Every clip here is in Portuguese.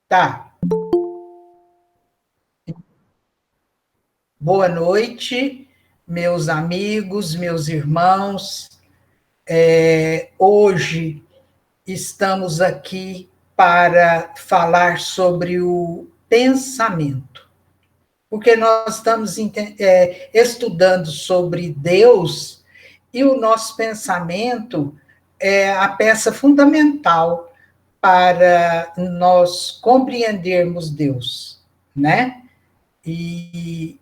Tá. Boa noite, meus amigos, meus irmãos. Hoje estamos aqui para falar sobre o pensamento, porque nós estamos estudando sobre Deus e o nosso pensamento é a peça fundamental para nós compreendermos Deus, né? E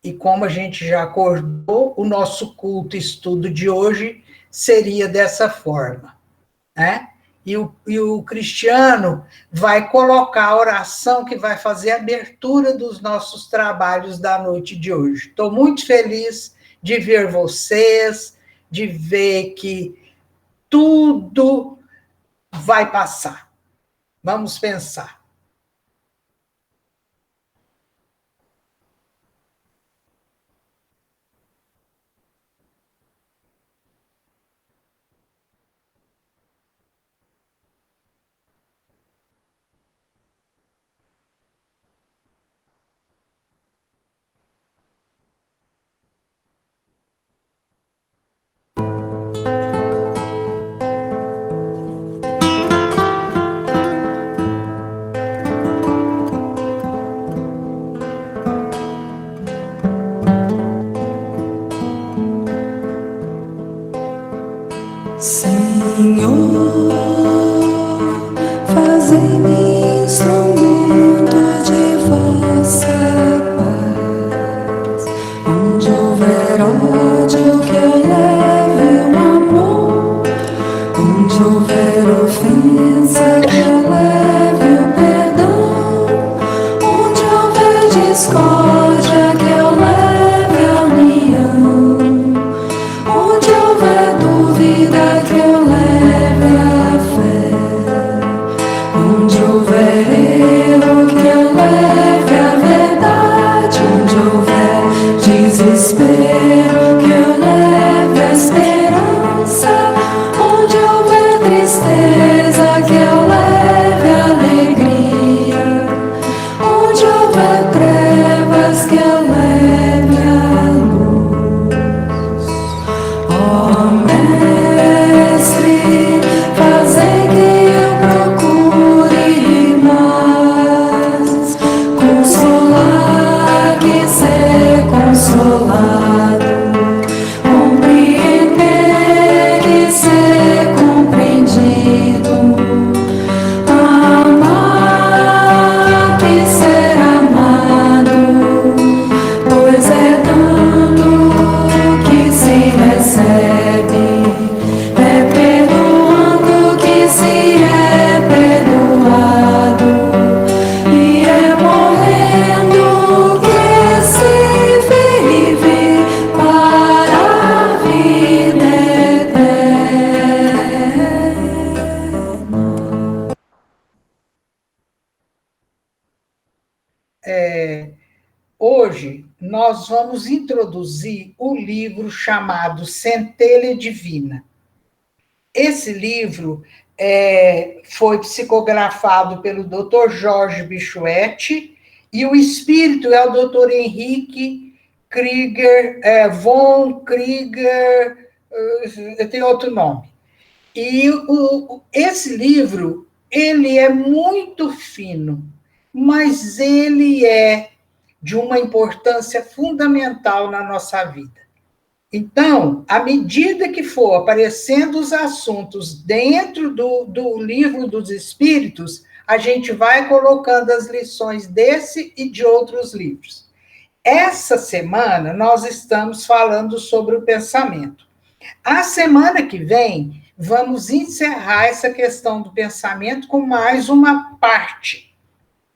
E como a gente já acordou, o nosso culto estudo de hoje seria dessa forma, né? E o Cristiano vai colocar a oração que vai fazer a abertura dos nossos trabalhos da noite de hoje. Estou muito feliz de ver vocês, de ver que tudo vai passar. Vamos pensar. Senhor, fazei-me instrumento de vossa paz. Onde houver ódio, que eu leve o amor. Onde houver ofensa, que eu leve o perdão. Onde houver discórdia, que eu leve a união. Onde houver dúvida, que eu leve a fé. Onde houver erro, que eu leve a verdade. Onde houver desespero, que eu leve a esperança. Onde houver tristeza, que eu leve a alegria. Onde houver trevas, que eu leve a luz. Ó Mestre, fazei que eu procure mais consolar que ser consolado, compreender que ser compreendido, amar que ser amado, pois é dando que se recebe, é perdoando que se é perdoado, e é morrendo que se vive para a vida eterna. Hoje, nós vamos introduzir o livro chamado Centelha Divina. Esse livro foi psicografado pelo Dr. Jorge Bichuete e o espírito é o Dr. Henrique Krieger, von Krieger, tem outro nome. E esse livro, ele é muito fino, mas ele é de uma importância fundamental na nossa vida. Então, à medida que for aparecendo os assuntos dentro do livro dos Espíritos, a gente vai colocando as lições desse e de outros livros. Essa semana, nós estamos falando sobre o pensamento. A semana que vem, vamos encerrar essa questão do pensamento com mais uma parte,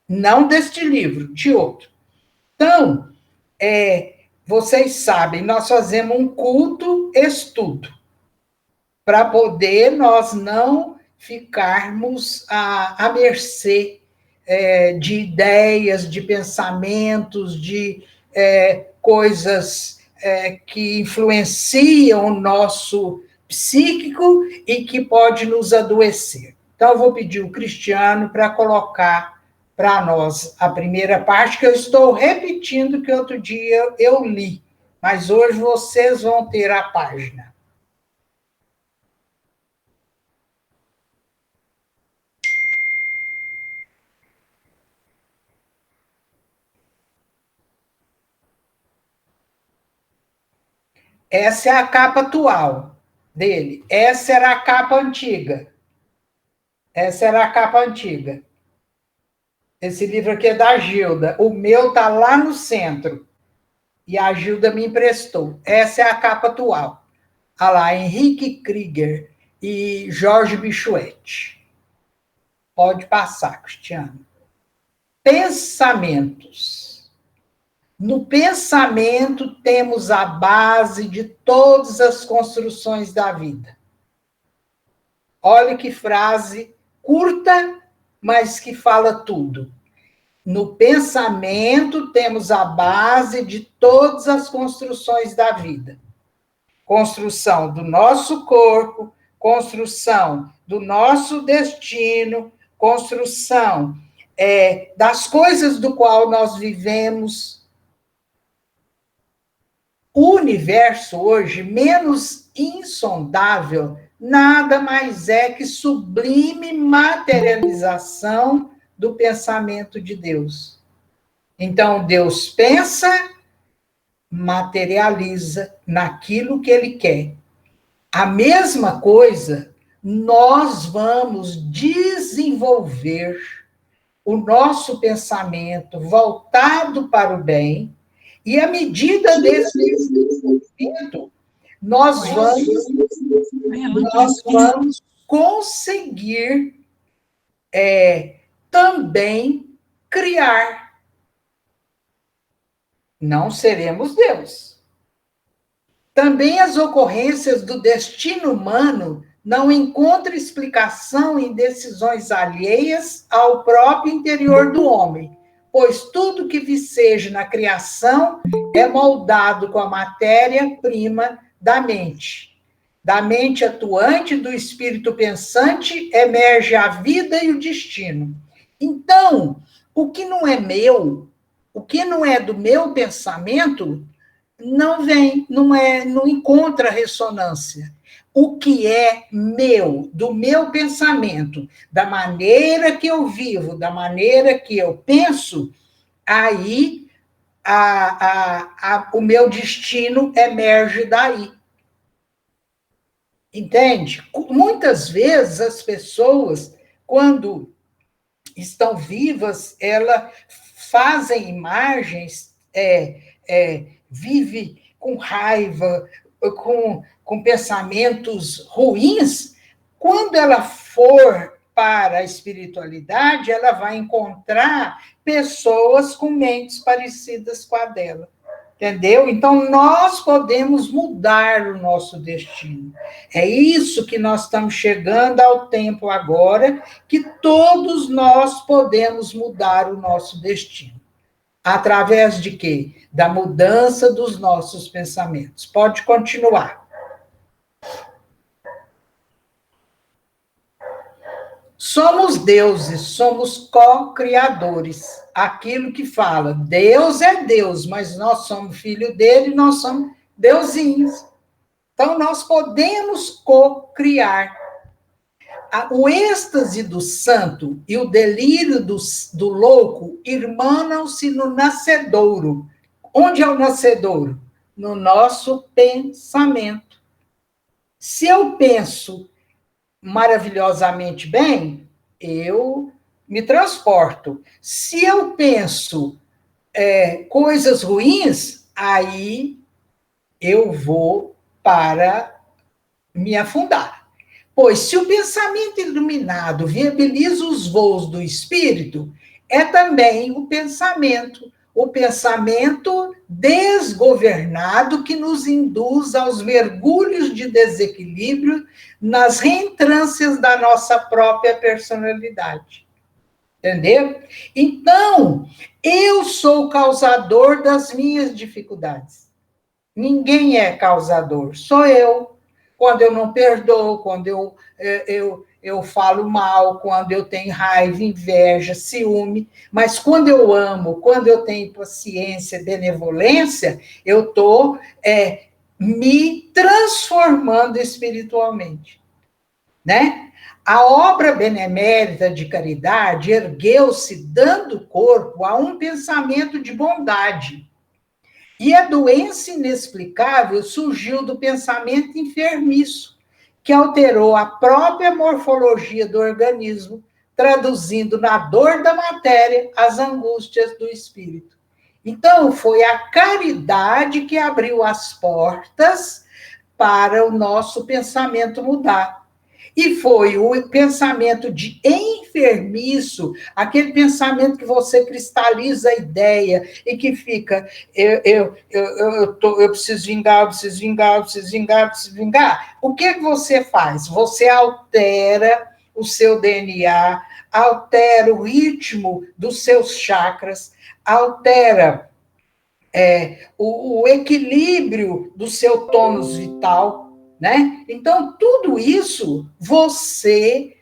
não deste livro, de outro. Então, vocês sabem, nós fazemos um culto-estudo, para poder nós não ficarmos à mercê de ideias, de pensamentos, de coisas que influenciam o nosso psíquico e que pode nos adoecer. Então, eu vou pedir o Cristiano para colocar para nós a primeira parte, que eu estou repetindo que outro dia eu li, mas hoje vocês vão ter a página. Essa é a capa atual dele. Essa era a capa antiga. Essa era a capa antiga. Esse livro aqui é da Gilda. O meu está lá no centro. E a Gilda me emprestou. Essa é a capa atual. Olha lá, Henrique Krieger e Jorge Bichuete. Pode passar, Cristiano. Pensamentos. No pensamento temos a base de todas as construções da vida. Olha que frase curta, mas que fala tudo. No pensamento temos a base de todas as construções da vida. Construção do nosso corpo, construção do nosso destino, construção das coisas do qual nós vivemos. O universo hoje, menos insondável, nada mais é que sublime materialização do pensamento de Deus. Então, Deus pensa, materializa naquilo que Ele quer. A mesma coisa, nós vamos desenvolver o nosso pensamento voltado para o bem, e à medida desse desenvolvimento, nós vamos conseguir também criar. Não seremos Deus. Também as ocorrências do destino humano não encontram explicação em decisões alheias ao próprio interior do homem, pois tudo que viceja na criação é moldado com a matéria-prima da mente. Da mente atuante, do espírito pensante, emerge a vida e o destino. Então, o que não é meu, o que não é do meu pensamento, não vem, não encontra ressonância. O que é meu, do meu pensamento, da maneira que eu vivo, da maneira que eu penso, aí o meu destino emerge daí. Entende? Muitas vezes as pessoas, quando estão vivas, elas fazem imagens, vive com raiva, com pensamentos ruins. Quando ela for para a espiritualidade, ela vai encontrar pessoas com mentes parecidas com a dela. Entendeu? Então, nós podemos mudar o nosso destino. É isso que nós estamos chegando ao tempo agora, que todos nós podemos mudar o nosso destino. Através de quê? Da mudança dos nossos pensamentos. Pode continuar. Somos deuses, somos co-criadores. Aquilo que fala, Deus é Deus, mas nós somos filho dele, nós somos deusinhos. Então, nós podemos co-criar. O êxtase do santo e o delírio do louco irmanam-se no nascedouro. Onde é o nascedouro? No nosso pensamento. Se eu penso maravilhosamente bem, eu me transporto. Se eu penso coisas ruins, aí eu vou para me afundar. Pois se o pensamento iluminado viabiliza os voos do espírito, é também o pensamento desgovernado que nos induz aos mergulhos de desequilíbrio nas reentrâncias da nossa própria personalidade. Entendeu? Então, eu sou o causador das minhas dificuldades. Ninguém é causador, sou eu. Quando eu não perdoo, quando eu eu falo mal, quando eu tenho raiva, inveja, ciúme, mas quando eu amo, quando eu tenho paciência, benevolência, eu estou me transformando espiritualmente, né? A obra benemérita de caridade ergueu-se dando corpo a um pensamento de bondade. E a doença inexplicável surgiu do pensamento enfermiço, que alterou a própria morfologia do organismo, traduzindo na dor da matéria as angústias do espírito. Então, foi a caridade que abriu as portas para o nosso pensamento mudar. E foi o pensamento de enfermiço, aquele pensamento que você cristaliza a ideia e que fica, eu preciso vingar, eu preciso vingar, eu preciso vingar, eu preciso vingar. O que você faz? Você altera o seu DNA, altera o ritmo dos seus chakras, altera o equilíbrio do seu tônus vital, né? Então, tudo isso você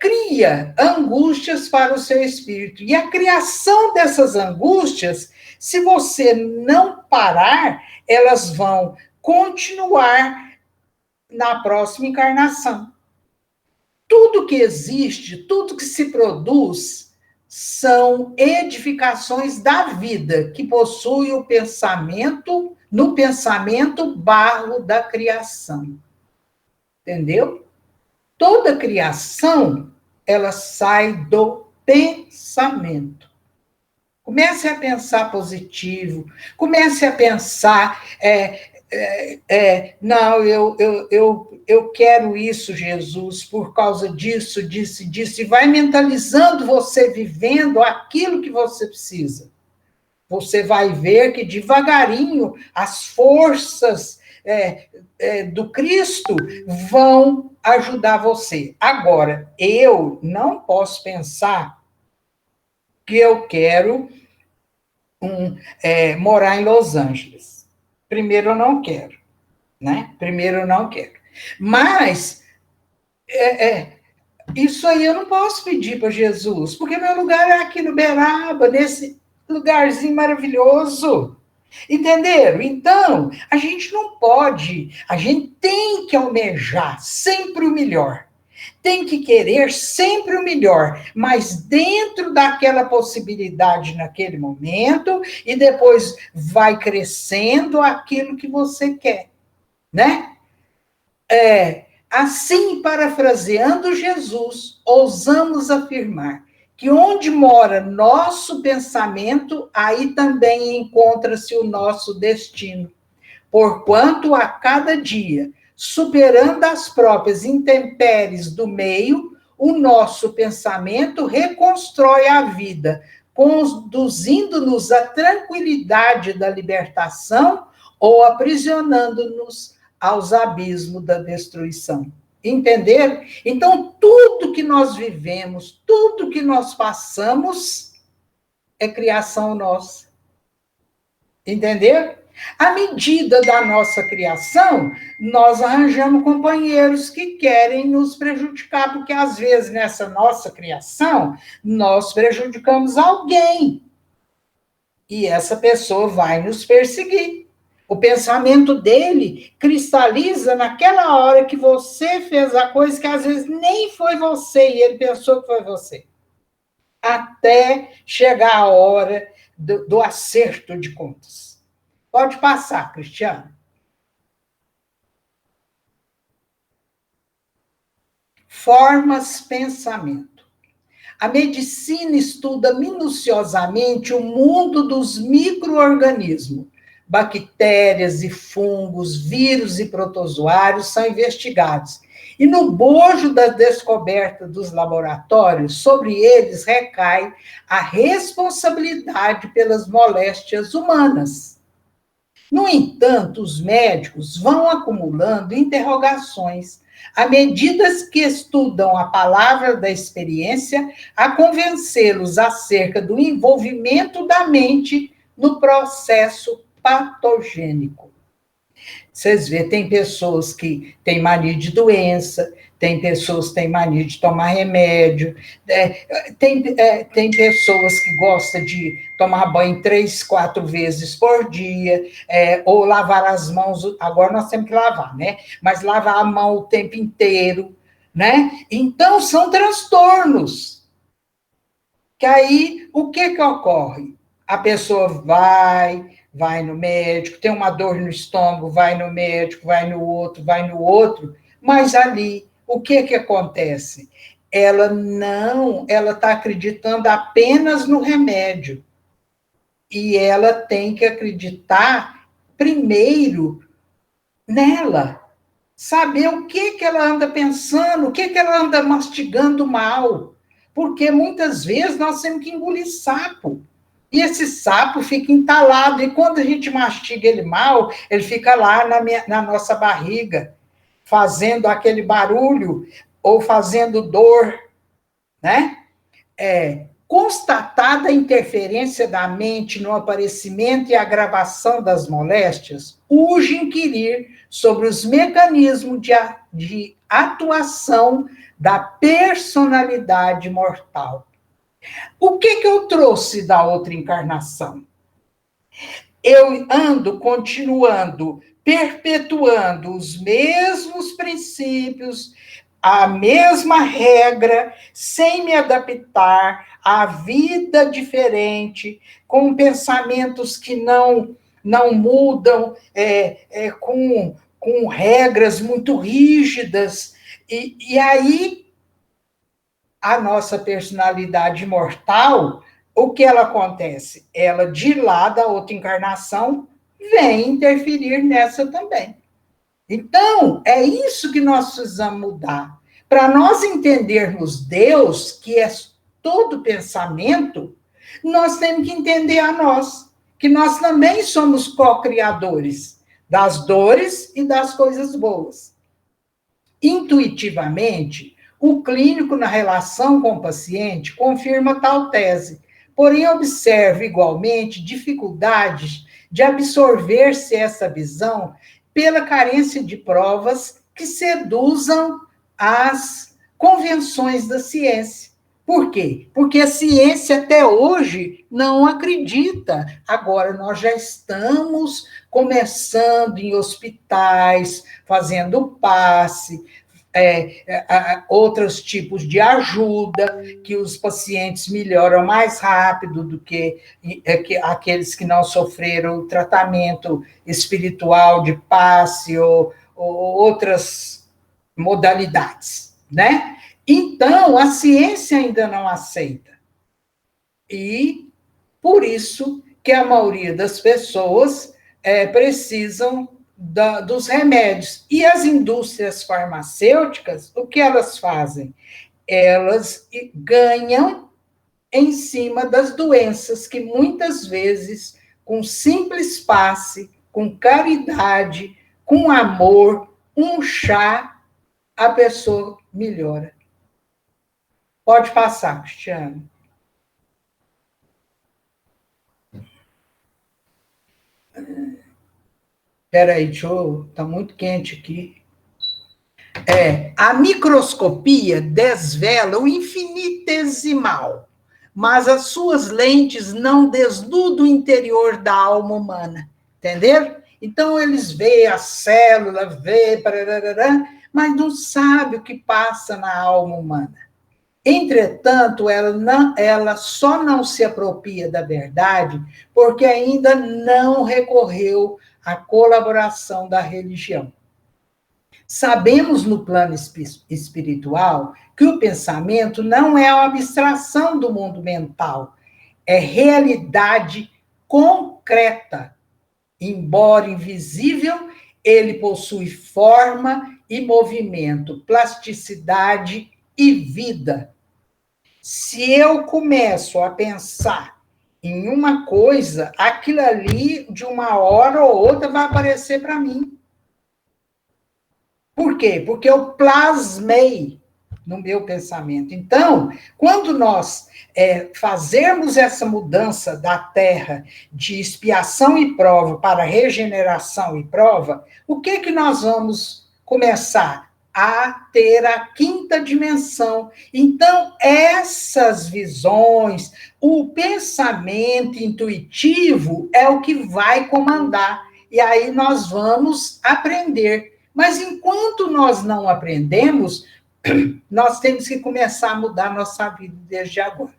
cria angústias para o seu espírito. E a criação dessas angústias, se você não parar, elas vão continuar na próxima encarnação. Tudo que existe, tudo que se produz, são edificações da vida, que possui o pensamento, no pensamento, barro da criação. Entendeu? Toda criação, ela sai do pensamento. Comece a pensar positivo, comece a pensar, não, eu quero isso, Jesus, por causa disso, disso, e vai mentalizando você, vivendo aquilo que você precisa. Você vai ver que devagarinho as forças do Cristo vão ajudar você. Agora, eu não posso pensar que eu quero morar em Los Angeles. Primeiro, eu não quero, né? Primeiro, eu não quero. Mas isso aí eu não posso pedir para Jesus, porque meu lugar é aqui no Beraba, nesse lugarzinho maravilhoso. Entenderam? Então, a gente não pode, a gente tem que almejar sempre o melhor. Tem que querer sempre o melhor, mas dentro daquela possibilidade naquele momento, e depois vai crescendo aquilo que você quer, né? Assim, parafraseando Jesus, ousamos afirmar que onde mora nosso pensamento, aí também encontra-se o nosso destino. Porquanto a cada dia, superando as próprias intempéries do meio, o nosso pensamento reconstrói a vida, conduzindo-nos à tranquilidade da libertação ou aprisionando-nos aos abismos da destruição. Entenderam? Então, tudo que nós vivemos, tudo que nós passamos, é criação nossa. Entenderam? À medida da nossa criação, nós arranjamos companheiros que querem nos prejudicar, porque às vezes nessa nossa criação, nós prejudicamos alguém. E essa pessoa vai nos perseguir. O pensamento dele cristaliza naquela hora que você fez a coisa que às vezes nem foi você, e ele pensou que foi você. Até chegar a hora do acerto de contas. Pode passar, Cristiano. Formas pensamento. A medicina estuda minuciosamente o mundo dos micro-organismos. Bactérias e fungos, vírus e protozoários são investigados. E no bojo da descoberta dos laboratórios, sobre eles recai a responsabilidade pelas moléstias humanas. No entanto, os médicos vão acumulando interrogações à medida que estudam a palavra da experiência, a convencê-los acerca do envolvimento da mente no processo patogênico. Vocês vê, tem pessoas que têm mania de doença, tem pessoas que têm mania de tomar remédio, tem pessoas que gostam de tomar banho 3, 4 vezes por dia, ou lavar as mãos, agora nós temos que lavar, né? Mas lavar a mão o tempo inteiro, né? Então, são transtornos. Que aí, o que ocorre? A pessoa vai no médico, tem uma dor no estômago, vai no médico, vai no outro, mas ali, o que acontece? Ela está acreditando apenas no remédio. E ela tem que acreditar primeiro nela. Saber o que ela anda pensando, o que ela anda mastigando mal. Porque muitas vezes nós temos que engolir sapo. E esse sapo fica entalado, e quando a gente mastiga ele mal, ele fica lá na nossa barriga, fazendo aquele barulho, ou fazendo dor, né? Constatada a interferência da mente no aparecimento e agravação das moléstias, urge inquirir sobre os mecanismos de atuação da personalidade mortal. O que eu trouxe da outra encarnação? Eu ando continuando, perpetuando os mesmos princípios, a mesma regra, sem me adaptar à vida diferente, com pensamentos que não mudam, com regras muito rígidas. E aí, a nossa personalidade mortal, o que ela acontece? Ela, de lá da outra encarnação, vem interferir nessa também. Então, é isso que nós precisamos mudar. Para nós entendermos Deus, que é todo pensamento, nós temos que entender a nós, que nós também somos co-criadores das dores e das coisas boas. Intuitivamente, o clínico, na relação com o paciente, confirma tal tese, porém observa igualmente dificuldades de absorver-se essa visão pela carência de provas que seduzam as convenções da ciência. Por quê? Porque a ciência até hoje não acredita. Agora, nós já estamos começando em hospitais, fazendo passe, outros tipos de ajuda, que os pacientes melhoram mais rápido do que aqueles que não sofreram o tratamento espiritual de passe ou outras modalidades, né? Então, a ciência ainda não aceita. E, por isso, que a maioria das pessoas precisam dos remédios. E as indústrias farmacêuticas, o que elas fazem? Elas ganham em cima das doenças que, muitas vezes, com simples passe, com caridade, com amor, um chá, a pessoa melhora. Pode passar, Cristiano. Espera aí, está muito quente aqui. A microscopia desvela o infinitesimal, mas as suas lentes não desnudam o interior da alma humana, entenderam? Então, eles veem a célula, mas não sabem o que passa na alma humana. Entretanto, ela só não se apropria da verdade porque ainda não recorreu à colaboração da religião. Sabemos no plano espiritual que o pensamento não é uma abstração do mundo mental, é realidade concreta. Embora invisível, ele possui forma e movimento, plasticidade e vida. Se eu começo a pensar em uma coisa, aquilo ali, de uma hora ou outra, vai aparecer para mim. Por quê? Porque eu plasmei no meu pensamento. Então, quando nós fazermos essa mudança da terra de expiação e prova para regeneração e prova, o que que nós vamos começar? A ter a quinta dimensão. Então, essas visões, o pensamento intuitivo é o que vai comandar. E aí nós vamos aprender. Mas enquanto nós não aprendemos, nós temos que começar a mudar nossa vida desde agora.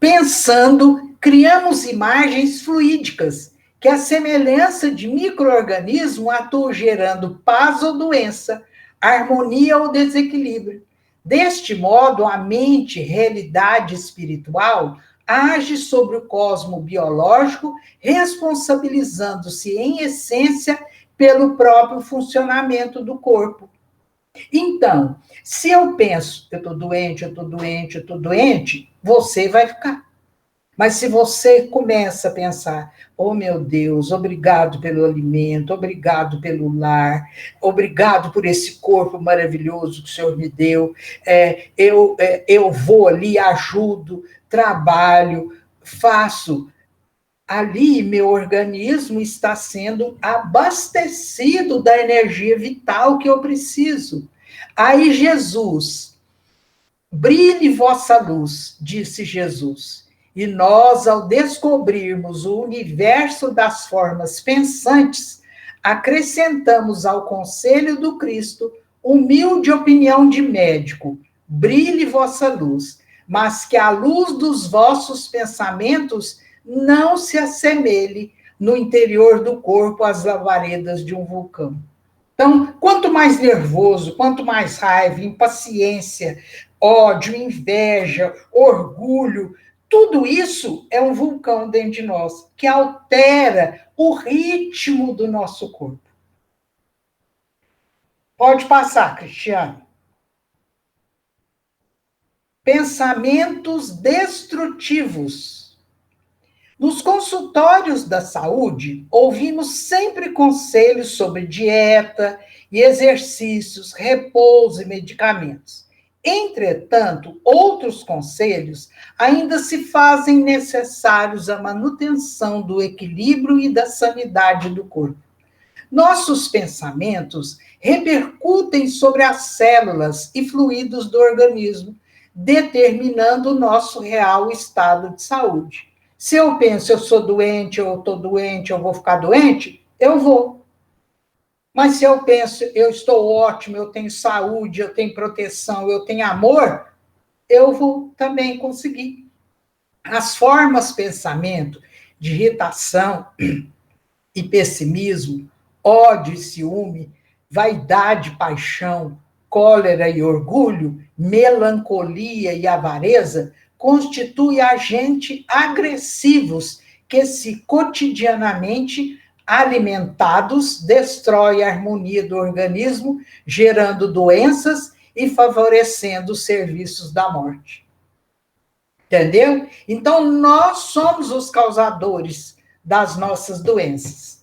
Pensando, criamos imagens fluídicas, que a semelhança de micro-organismo atuam gerando paz ou doença, harmonia ou desequilíbrio. Deste modo, a mente, realidade espiritual, age sobre o cosmo biológico, responsabilizando-se, em essência, pelo próprio funcionamento do corpo. Então, se eu penso, eu estou doente, eu estou doente, eu estou doente, você vai ficar. Mas se você começa a pensar, oh meu Deus, obrigado pelo alimento, obrigado pelo lar, obrigado por esse corpo maravilhoso que o Senhor me deu, eu vou ali, ajudo, trabalho, faço. Ali, meu organismo está sendo abastecido da energia vital que eu preciso. Aí Jesus, brilhe vossa luz, disse Jesus. E nós, ao descobrirmos o universo das formas pensantes, acrescentamos ao conselho do Cristo humilde opinião de médico, brilhe vossa luz, mas que a luz dos vossos pensamentos não se assemelhe no interior do corpo às lavaredas de um vulcão. Então, quanto mais nervoso, quanto mais raiva, impaciência, ódio, inveja, orgulho, tudo isso é um vulcão dentro de nós, que altera o ritmo do nosso corpo. Pode passar, Cristiano. Pensamentos destrutivos. Nos consultórios da saúde, ouvimos sempre conselhos sobre dieta e exercícios, repouso e medicamentos. Entretanto, outros conselhos ainda se fazem necessários à manutenção do equilíbrio e da sanidade do corpo. Nossos pensamentos repercutem sobre as células e fluidos do organismo, determinando o nosso real estado de saúde. Se eu penso, eu sou doente, eu estou doente, eu vou ficar doente, eu vou. Mas se eu penso, eu estou ótimo, eu tenho saúde, eu tenho proteção, eu tenho amor, eu vou também conseguir. As formas pensamento de irritação e pessimismo, ódio e ciúme, vaidade, paixão, cólera e orgulho, melancolia e avareza, constituem agentes agressivos que, se cotidianamente alimentados, destrói a harmonia do organismo, gerando doenças e favorecendo os serviços da morte. Entendeu? Então, nós somos os causadores das nossas doenças.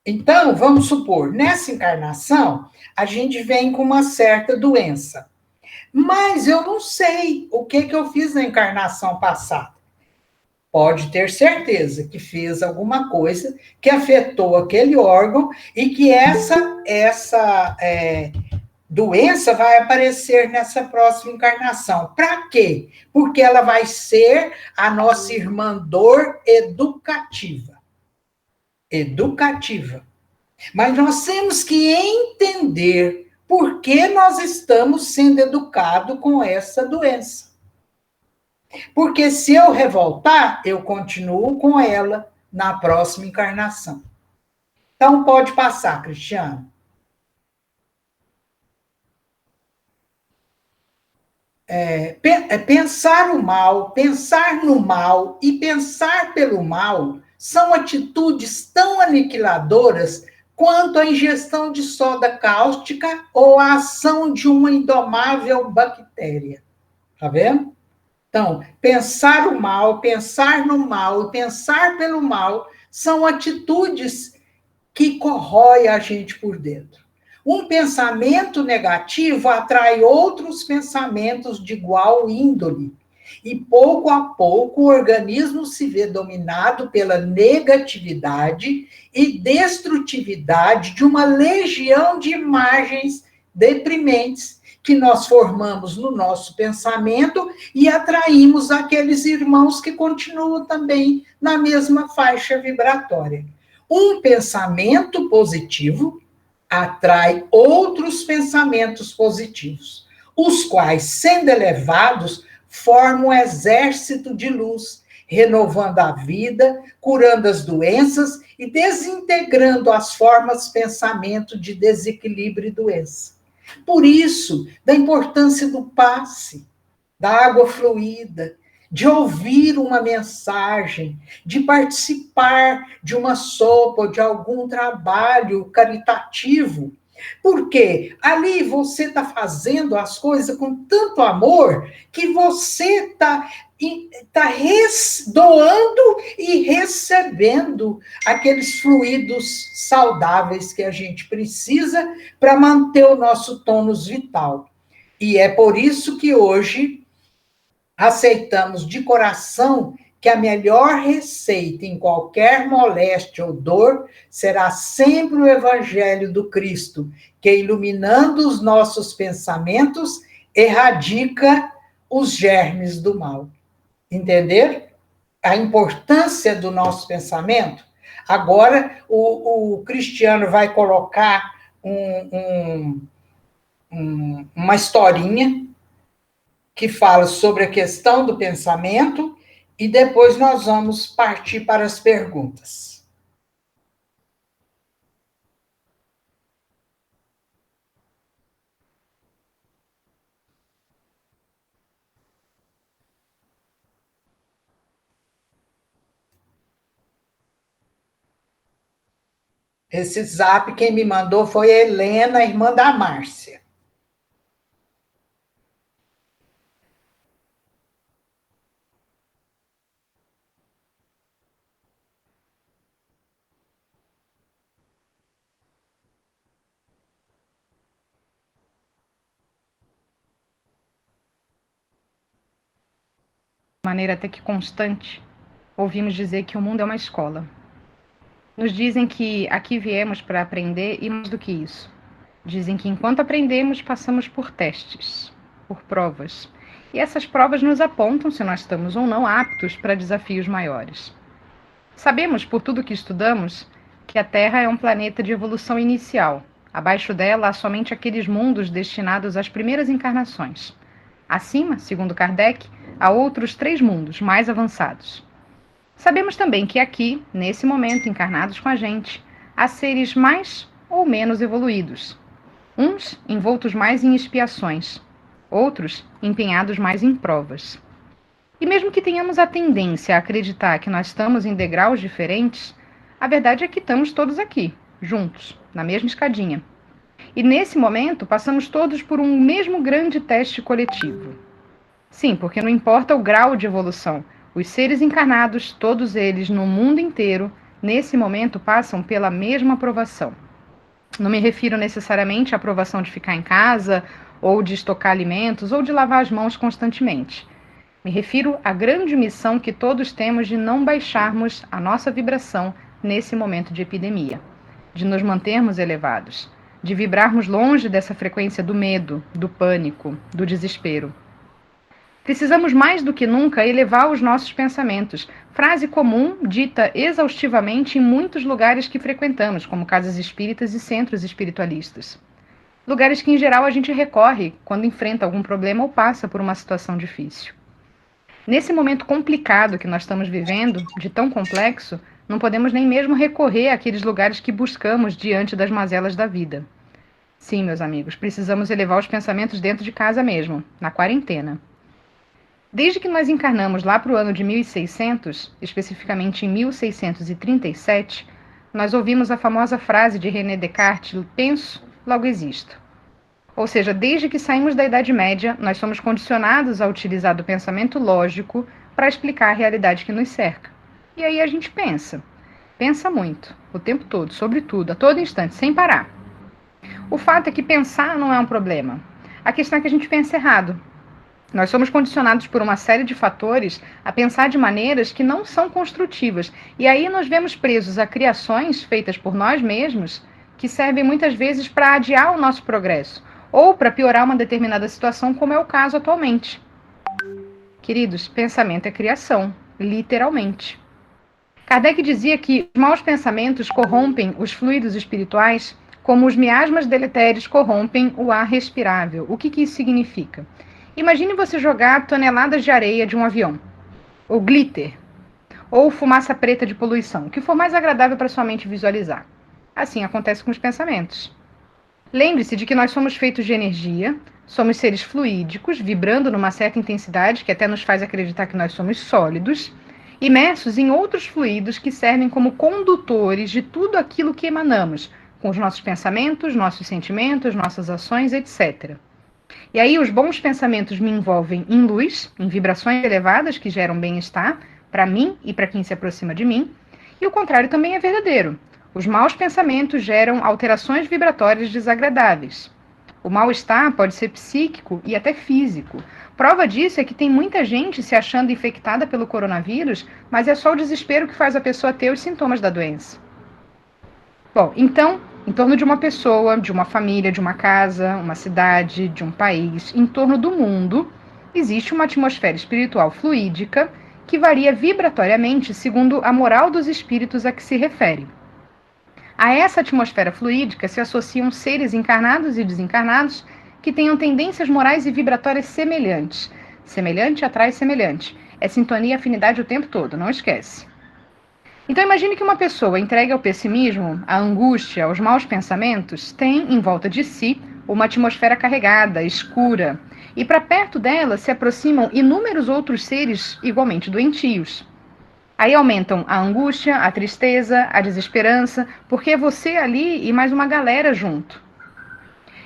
Então, vamos supor, nessa encarnação, a gente vem com uma certa doença. Mas eu não sei o que eu fiz na encarnação passada. Pode ter certeza que fez alguma coisa que afetou aquele órgão e que essa doença vai aparecer nessa próxima encarnação. Para quê? Porque ela vai ser a nossa irmã dor educativa. Educativa. Mas nós temos que entender por que nós estamos sendo educados com essa doença. Porque se eu revoltar, eu continuo com ela na próxima encarnação. Então, pode passar, Cristiano. Pensar o mal, pensar no mal e pensar pelo mal são atitudes tão aniquiladoras quanto a ingestão de soda cáustica ou a ação de uma indomável bactéria. Tá vendo? Então, pensar o mal, pensar no mal e pensar pelo mal são atitudes que corroem a gente por dentro. Um pensamento negativo atrai outros pensamentos de igual índole. E pouco a pouco o organismo se vê dominado pela negatividade e destrutividade de uma legião de imagens deprimentes que nós formamos no nosso pensamento e atraímos aqueles irmãos que continuam também na mesma faixa vibratória. Um pensamento positivo atrai outros pensamentos positivos, os quais, sendo elevados, formam um exército de luz, renovando a vida, curando as doenças e desintegrando as formas de pensamento de desequilíbrio e doença. Por isso, da importância do passe, da água fluida, de ouvir uma mensagem, de participar de uma sopa, de algum trabalho caritativo, porque ali você está fazendo as coisas com tanto amor que você está doando e recebendo aqueles fluidos saudáveis que a gente precisa para manter o nosso tônus vital. E é por isso que hoje aceitamos de coração que a melhor receita em qualquer moléstia ou dor será sempre o Evangelho do Cristo, que, iluminando os nossos pensamentos, erradica os germes do mal. Entender? A importância do nosso pensamento. Agora, o Cristiano vai colocar uma historinha que fala sobre a questão do pensamento e depois nós vamos partir para as perguntas. Esse zap quem me mandou foi a Helena, irmã da Márcia. De maneira até que constante, ouvimos dizer que o mundo é uma escola. Nos dizem que aqui viemos para aprender e mais do que isso. Dizem que enquanto aprendemos, passamos por testes, por provas. E essas provas nos apontam se nós estamos ou não aptos para desafios maiores. Sabemos, por tudo que estudamos, que a Terra é um planeta de evolução inicial. Abaixo dela há somente aqueles mundos destinados às primeiras encarnações. Acima, segundo Kardec, há outros 3 mundos mais avançados. Sabemos também que aqui, nesse momento, encarnados com a gente, há seres mais ou menos evoluídos. Uns envoltos mais em expiações, outros empenhados mais em provas. E mesmo que tenhamos a tendência a acreditar que nós estamos em degraus diferentes, a verdade é que estamos todos aqui, juntos, na mesma escadinha. E nesse momento, passamos todos por um mesmo grande teste coletivo. Sim, porque não importa o grau de evolução, os seres encarnados, todos eles no mundo inteiro, nesse momento passam pela mesma aprovação. Não me refiro necessariamente à aprovação de ficar em casa, ou de estocar alimentos, ou de lavar as mãos constantemente. Me refiro à grande missão que todos temos de não baixarmos a nossa vibração nesse momento de epidemia, de nos mantermos elevados, de vibrarmos longe dessa frequência do medo, do pânico, do desespero. Precisamos mais do que nunca elevar os nossos pensamentos, frase comum dita exaustivamente em muitos lugares que frequentamos, como casas espíritas e centros espiritualistas. Lugares que, em geral, a gente recorre quando enfrenta algum problema ou passa por uma situação difícil. Nesse momento complicado que nós estamos vivendo, de tão complexo, não podemos nem mesmo recorrer àqueles lugares que buscamos diante das mazelas da vida. Sim, meus amigos, precisamos elevar os pensamentos dentro de casa mesmo, na quarentena. Desde que nós encarnamos lá para o ano de 1600, especificamente em 1637, nós ouvimos a famosa frase de René Descartes, penso, logo existo. Ou seja, desde que saímos da Idade Média, nós somos condicionados a utilizar do pensamento lógico para explicar a realidade que nos cerca. E aí a gente pensa muito, o tempo todo, sobre tudo, a todo instante, sem parar. O fato é que pensar não é um problema. A questão é que a gente pensa errado. Nós somos condicionados por uma série de fatores a pensar de maneiras que não são construtivas. E aí nos vemos presos a criações feitas por nós mesmos que servem muitas vezes para adiar o nosso progresso ou para piorar uma determinada situação, como é o caso atualmente. Queridos, pensamento é criação, literalmente. Kardec dizia que os maus pensamentos corrompem os fluidos espirituais como os miasmas deletérios corrompem o ar respirável. O que isso significa? Imagine você jogar toneladas de areia de um avião, ou glitter, ou fumaça preta de poluição, o que for mais agradável para sua mente visualizar. Assim acontece com os pensamentos. Lembre-se de que nós somos feitos de energia, somos seres fluídicos, vibrando numa certa intensidade que até nos faz acreditar que nós somos sólidos, imersos em outros fluidos que servem como condutores de tudo aquilo que emanamos, com os nossos pensamentos, nossos sentimentos, nossas ações, etc. E aí os bons pensamentos me envolvem em luz, em vibrações elevadas que geram bem-estar para mim e para quem se aproxima de mim, e o contrário também é verdadeiro. Os maus pensamentos geram alterações vibratórias desagradáveis. O mal-estar pode ser psíquico e até físico. Prova disso é que tem muita gente se achando infectada pelo coronavírus, mas é só o desespero que faz a pessoa ter os sintomas da doença. Bom, então, em torno de uma pessoa, de uma família, de uma casa, uma cidade, de um país, em torno do mundo, existe uma atmosfera espiritual fluídica que varia vibratoriamente segundo a moral dos espíritos a que se refere. A essa atmosfera fluídica se associam seres encarnados e desencarnados que tenham tendências morais e vibratórias semelhantes. Semelhante atrai semelhante. É sintonia e afinidade o tempo todo, não esquece. Então imagine que uma pessoa entregue ao pessimismo, à angústia, aos maus pensamentos, tem em volta de si uma atmosfera carregada, escura, e para perto dela se aproximam inúmeros outros seres igualmente doentios. Aí aumentam a angústia, a tristeza, a desesperança, porque é você ali e mais uma galera junto.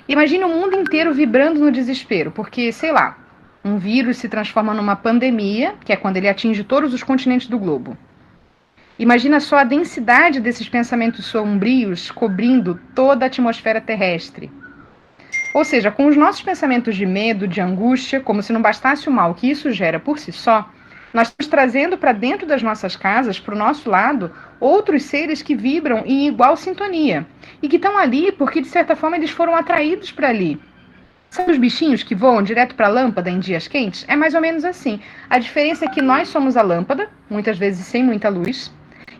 Imagine o mundo inteiro vibrando no desespero, porque, sei lá, um vírus se transforma numa pandemia, que é quando ele atinge todos os continentes do globo. Imagina só a densidade desses pensamentos sombrios cobrindo toda a atmosfera terrestre. Ou seja, com os nossos pensamentos de medo, de angústia, como se não bastasse o mal que isso gera por si só, nós estamos trazendo para dentro das nossas casas, para o nosso lado, outros seres que vibram em igual sintonia e que estão ali porque, de certa forma, eles foram atraídos para ali. Sabe os bichinhos que voam direto para a lâmpada em dias quentes? É mais ou menos assim. A diferença é que nós somos a lâmpada, muitas vezes sem muita luz,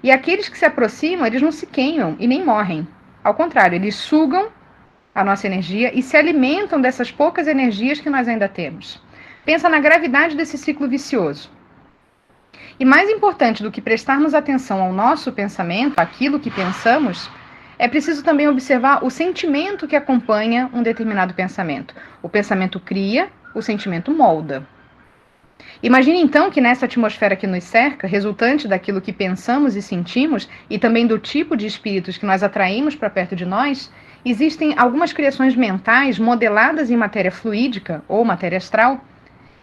e aqueles que se aproximam, eles não se queimam e nem morrem. Ao contrário, eles sugam a nossa energia e se alimentam dessas poucas energias que nós ainda temos. Pensa na gravidade desse ciclo vicioso. E mais importante do que prestarmos atenção ao nosso pensamento, aquilo que pensamos, é preciso também observar o sentimento que acompanha um determinado pensamento. O pensamento cria, o sentimento molda. Imagine então que nessa atmosfera que nos cerca, resultante daquilo que pensamos e sentimos, e também do tipo de espíritos que nós atraímos para perto de nós, existem algumas criações mentais modeladas em matéria fluídica ou matéria astral,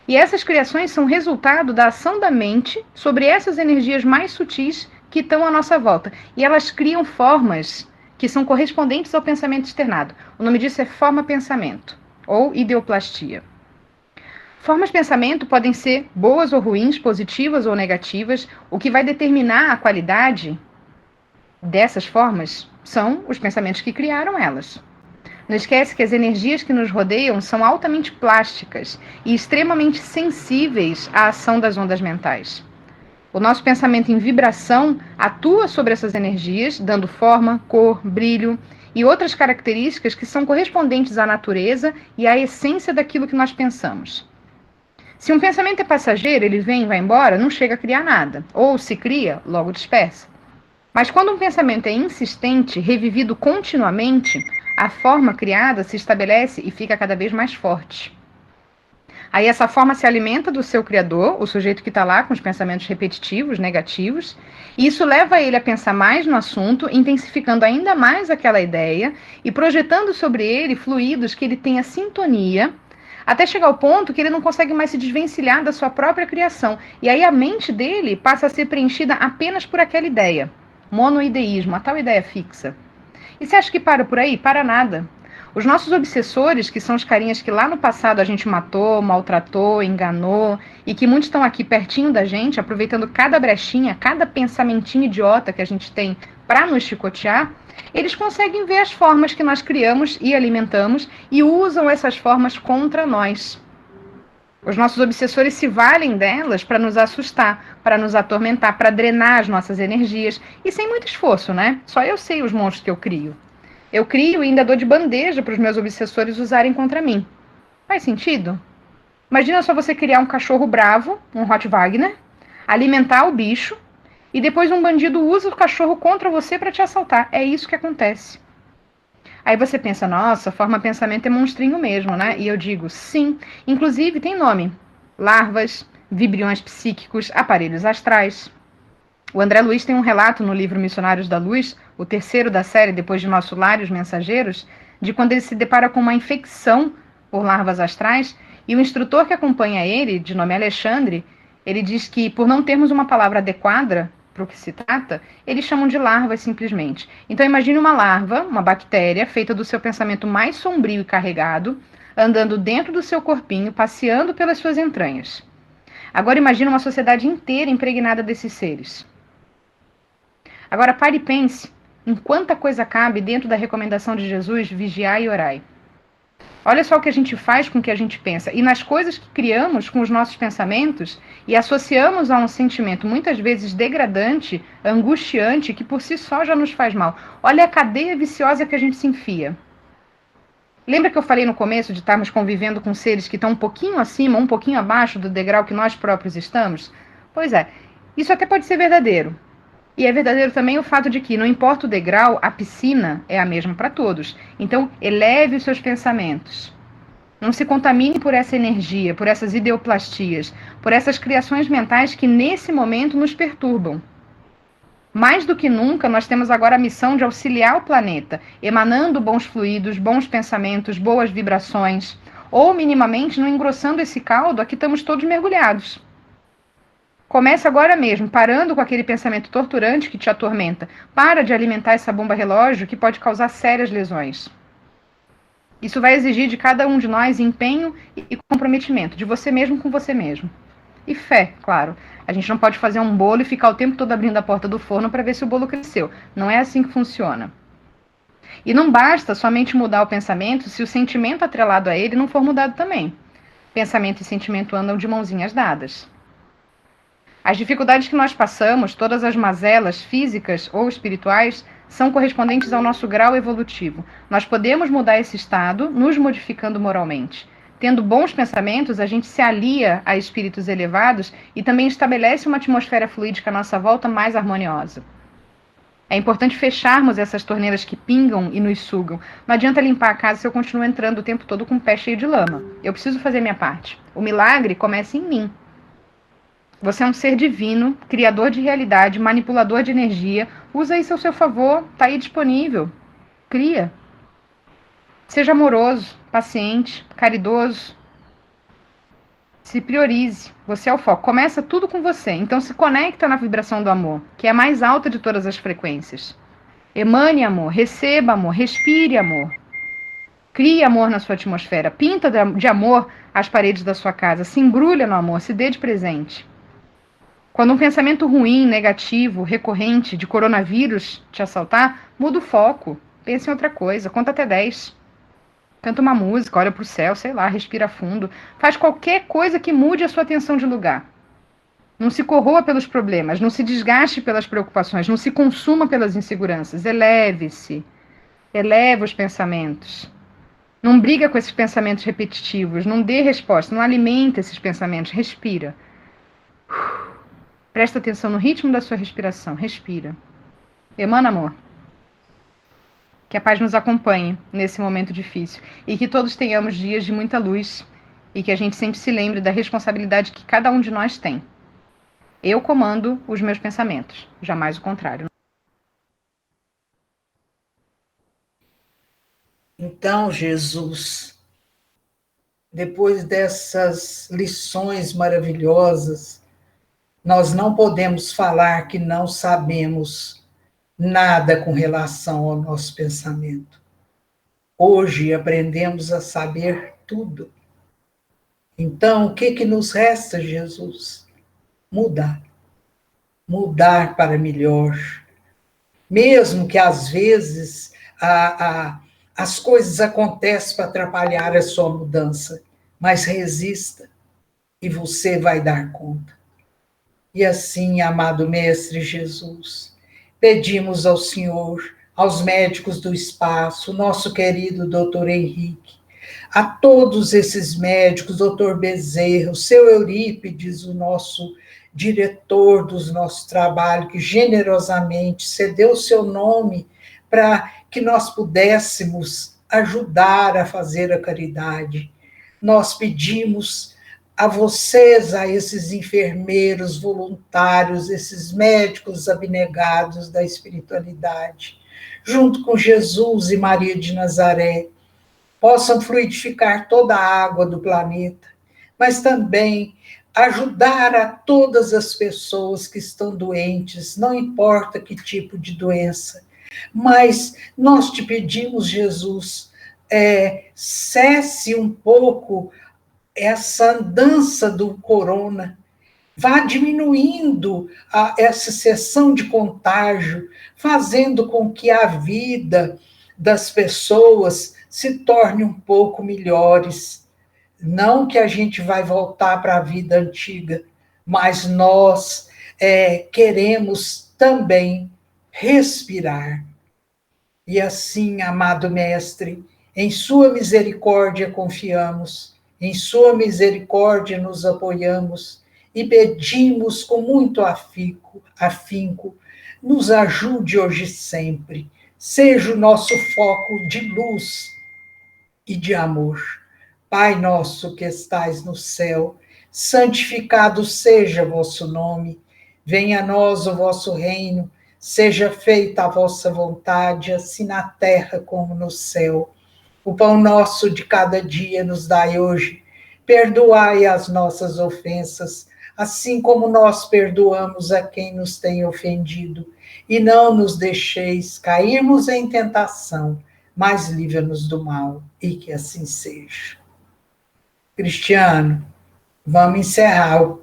e essas criações são resultado da ação da mente sobre essas energias mais sutis que estão à nossa volta. E elas criam formas que são correspondentes ao pensamento externado. O nome disso é forma-pensamento, ou ideoplastia. Formas-pensamento podem ser boas ou ruins, positivas ou negativas. O que vai determinar a qualidade dessas formas são os pensamentos que criaram elas. Não esquece que as energias que nos rodeiam são altamente plásticas e extremamente sensíveis à ação das ondas mentais. O nosso pensamento em vibração atua sobre essas energias, dando forma, cor, brilho e outras características que são correspondentes à natureza e à essência daquilo que nós pensamos. Se um pensamento é passageiro, ele vem e vai embora, não chega a criar nada. Ou se cria, logo dispersa. Mas quando um pensamento é insistente, revivido continuamente, a forma criada se estabelece e fica cada vez mais forte. Aí essa forma se alimenta do seu criador, o sujeito que está lá com os pensamentos repetitivos, negativos, e isso leva ele a pensar mais no assunto, intensificando ainda mais aquela ideia e projetando sobre ele fluidos que ele tenha sintonia, até chegar ao ponto que ele não consegue mais se desvencilhar da sua própria criação. E aí a mente dele passa a ser preenchida apenas por aquela ideia. Monoideísmo, a tal ideia fixa. E você acha que para por aí? Para nada. Os nossos obsessores, que são os carinhas que lá no passado a gente matou, maltratou, enganou, e que muitos estão aqui pertinho da gente, aproveitando cada brechinha, cada pensamentinho idiota que a gente tem para nos chicotear, eles conseguem ver as formas que nós criamos e alimentamos e usam essas formas contra nós. Os nossos obsessores se valem delas para nos assustar, para nos atormentar, para drenar as nossas energias, e sem muito esforço, né? Só eu sei os monstros que eu crio. Eu crio e ainda dou de bandeja para os meus obsessores usarem contra mim. Faz sentido? Imagina só você criar um cachorro bravo, um Rottweiler, alimentar o bicho, e depois um bandido usa o cachorro contra você para te assaltar. É isso que acontece. Aí você pensa, nossa, forma pensamento é monstrinho mesmo, né? E eu digo, sim. Inclusive tem nome. Larvas, vibriões psíquicos, aparelhos astrais. O André Luiz tem um relato no livro Missionários da Luz, o terceiro da série, depois de Nosso Lar e os Mensageiros, de quando ele se depara com uma infecção por larvas astrais, e o instrutor que acompanha ele, de nome Alexandre, ele diz que, por não termos uma palavra adequada para o que se trata, eles chamam de larvas simplesmente. Então imagine uma larva, uma bactéria, feita do seu pensamento mais sombrio e carregado, andando dentro do seu corpinho, passeando pelas suas entranhas. Agora imagine uma sociedade inteira impregnada desses seres. Agora pare e pense em quanta coisa cabe dentro da recomendação de Jesus, vigiai e orai. Olha só o que a gente faz com o que a gente pensa. E nas coisas que criamos com os nossos pensamentos e associamos a um sentimento muitas vezes degradante, angustiante, que por si só já nos faz mal. Olha a cadeia viciosa que a gente se enfia. Lembra que eu falei no começo de estarmos convivendo com seres que estão um pouquinho acima, um pouquinho abaixo do degrau que nós próprios estamos? Pois é, isso até pode ser verdadeiro. E é verdadeiro também o fato de que, não importa o degrau, a piscina é a mesma para todos. Então, eleve os seus pensamentos. Não se contamine por essa energia, por essas ideoplastias, por essas criações mentais que, nesse momento, nos perturbam. Mais do que nunca, nós temos agora a missão de auxiliar o planeta, emanando bons fluidos, bons pensamentos, boas vibrações, ou, minimamente, não engrossando esse caldo a que estamos todos mergulhados. Comece agora mesmo, parando com aquele pensamento torturante que te atormenta. Para de alimentar essa bomba relógio que pode causar sérias lesões. Isso vai exigir de cada um de nós empenho e comprometimento, de você mesmo com você mesmo. E fé, claro. A gente não pode fazer um bolo e ficar o tempo todo abrindo a porta do forno para ver se o bolo cresceu. Não é assim que funciona. E não basta somente mudar o pensamento se o sentimento atrelado a ele não for mudado também. Pensamento e sentimento andam de mãozinhas dadas. As dificuldades que nós passamos, todas as mazelas físicas ou espirituais, são correspondentes ao nosso grau evolutivo. Nós podemos mudar esse estado nos modificando moralmente. Tendo bons pensamentos, a gente se alia a espíritos elevados e também estabelece uma atmosfera fluídica à nossa volta mais harmoniosa. É importante fecharmos essas torneiras que pingam e nos sugam. Não adianta limpar a casa se eu continuo entrando o tempo todo com o pé cheio de lama. Eu preciso fazer minha parte. O milagre começa em mim. Você é um ser divino, criador de realidade, manipulador de energia. Usa isso ao seu favor, está aí disponível. Cria. Seja amoroso, paciente, caridoso. Se priorize. Você é o foco. Começa tudo com você. Então se conecta na vibração do amor, que é a mais alta de todas as frequências. Emane amor, receba amor, respire amor. Crie amor na sua atmosfera. Pinta de amor as paredes da sua casa. Se embrulha no amor, se dê de presente. Quando um pensamento ruim, negativo, recorrente, de coronavírus te assaltar, muda o foco. Pense em outra coisa. Conta até 10. Canta uma música, olha para o céu, sei lá, respira fundo. Faz qualquer coisa que mude a sua atenção de lugar. Não se corroa pelos problemas, não se desgaste pelas preocupações, não se consuma pelas inseguranças. Eleve-se. Eleva os pensamentos. Não briga com esses pensamentos repetitivos, não dê resposta, não alimenta esses pensamentos. Respira. Presta atenção no ritmo da sua respiração. Respira. Emana amor. Que a paz nos acompanhe nesse momento difícil. E que todos tenhamos dias de muita luz. E que a gente sempre se lembre da responsabilidade que cada um de nós tem. Eu comando os meus pensamentos. Jamais o contrário. Então, Jesus, depois dessas lições maravilhosas, nós não podemos falar que não sabemos nada com relação ao nosso pensamento. Hoje aprendemos a saber tudo. Então, o que nos resta, Jesus? Mudar. Mudar para melhor. Mesmo que, às vezes, as coisas acontecem para atrapalhar a sua mudança, mas resista e você vai dar conta. E assim, amado Mestre Jesus, pedimos ao Senhor, aos médicos do espaço, nosso querido doutor Henrique, a todos esses médicos, doutor Bezerra, o seu Eurípides, o nosso diretor dos nossos trabalhos, que generosamente cedeu o seu nome para que nós pudéssemos ajudar a fazer a caridade. Nós pedimos a vocês, a esses enfermeiros voluntários, esses médicos abnegados da espiritualidade, junto com Jesus e Maria de Nazaré, possam fluidificar toda a água do planeta, mas também ajudar a todas as pessoas que estão doentes, não importa que tipo de doença. Mas nós te pedimos, Jesus, cesse um pouco essa andança do corona, vá diminuindo essa cessão de contágio, fazendo com que a vida das pessoas se torne um pouco melhores. Não que a gente vai voltar para a vida antiga, mas nós queremos também respirar. E assim, amado Mestre, em sua misericórdia confiamos, em sua misericórdia nos apoiamos e pedimos com muito afinco, nos ajude hoje e sempre, seja o nosso foco de luz e de amor. Pai nosso que estais no céu, santificado seja o vosso nome, venha a nós o vosso reino, seja feita a vossa vontade, assim na terra como no céu. O pão nosso de cada dia nos dai hoje. Perdoai as nossas ofensas, assim como nós perdoamos a quem nos tem ofendido. E não nos deixeis cairmos em tentação, mas livra-nos do mal, e que assim seja. Cristiano, vamos encerrar agora.